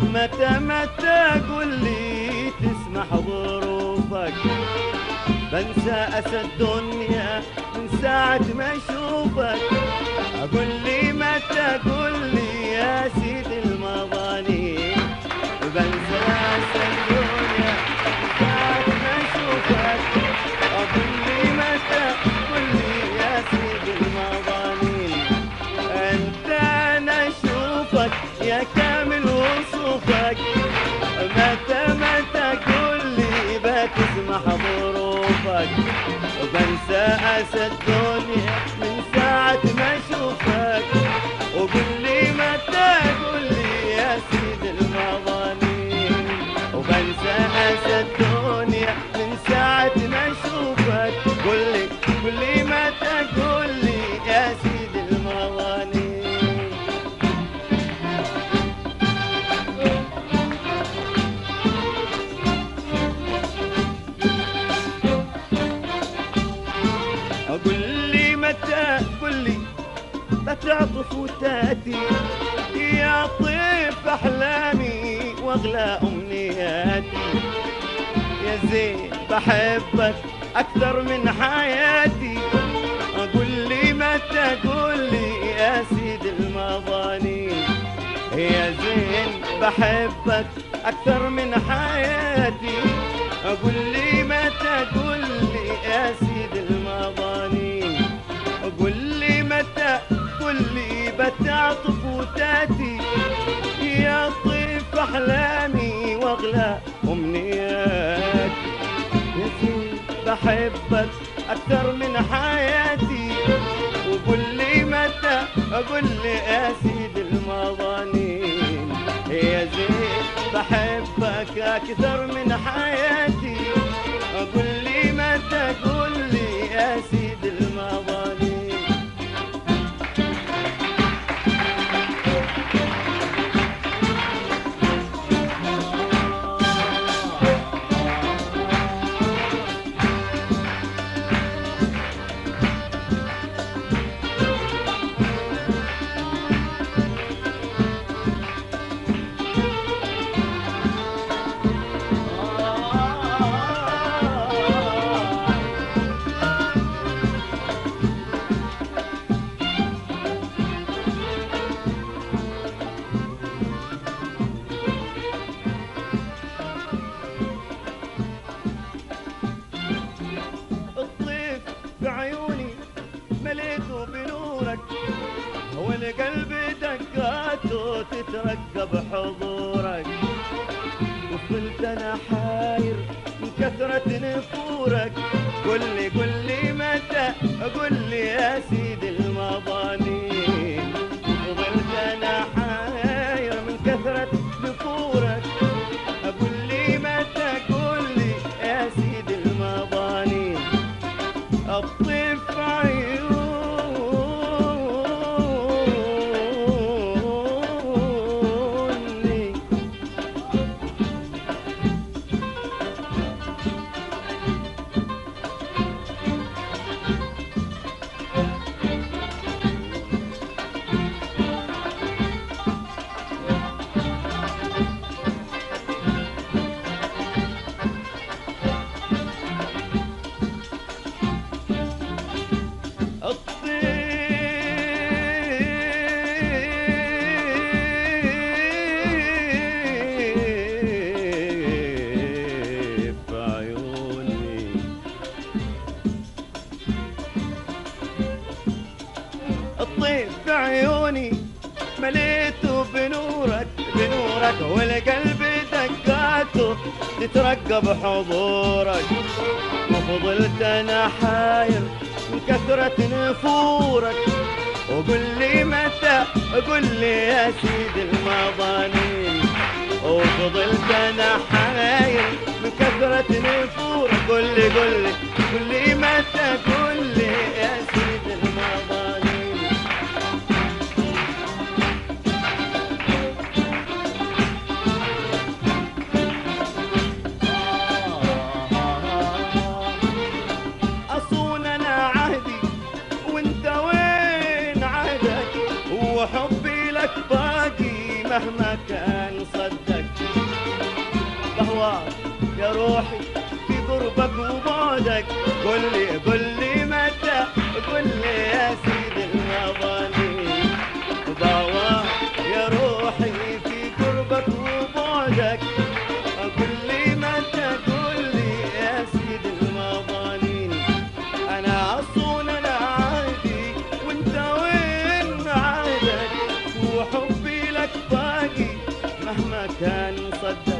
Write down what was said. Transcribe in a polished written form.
متى متى قول لي تسمح ظروفك، بنسى أسى الدنيا من ساعة ما أشوفك. أقول لي متى قول لي يا سيدي المظاني، بنسى أسى الدنيا من ساعة ما أشوفك. أقول لي متى قول لي يا سيدي المظاني، أنت أنا أشوفك يا كامل وصوفك. متى متى قول لي بتسمح ظروفك، وبنسى أسى الدنيا من ساعة ما أشوفك. وقول لي متى قول لي يا سيد المظاني، وبنسى أسى الدنيا من ساعة ما أشوفك. قول لي متى قول لي يا سيد المظاني. أقول لي متى قول لي بتعطف وتأتي يا طيف أحلامي وأغلى أمنياتي. يا زين بحبك أكثر من حياتي. أقول لي متى قول لي يا سيد المظاني، يا زين بحبك أكثر من حياتي. أقول لي متى قول لي يا سيد المظاني، أقول لي متى قول لي بتعطف وتأتي يا طيف أحلامي وأغلى أمنياتي. يا زين بحبك أكثر من حياتي. وقول لي متى أقول لي يا سيد المظاني، يا زين بحبك أكثر من حياتي. أقول لي متى قول لي يا سيد المظاني. الطيف بعيوني مليته بنورك، والقلب دقاته تترقب حضورك. وفضلت انا حاير من كثرة نفورك. قل لي متى اقول لي يا سيدي المظاني. وفضلت انا حاير من كثرة نفورك. اقول لي متى قول لي يا سيدي المظاني. الطيف عيوني الطيف بعيوني مليته بنورك والقلب دقاته تترقب حضورك. وفضلت انا حاير من كثرة نفورك. وقل لي متى قل لي يا سيدي المظاني. وفضلت انا حاير من كثرة نفورك. قل لي متى قل لي يا سيدي المظاني. أصون أنا عهدي وانت وحبي لك باقي مهما كان صدق. وباواك يا روحي في قربك وبعدك. قل لي متى، قل لي يا سيدي المظالم. وباواك يا روحي في قربك وبعدك. قل لي متى، قل لي يا سيدي المظالم. انا اصون انا عادي وانت وين عادك، وحبي لك باقي مهما كان صدق.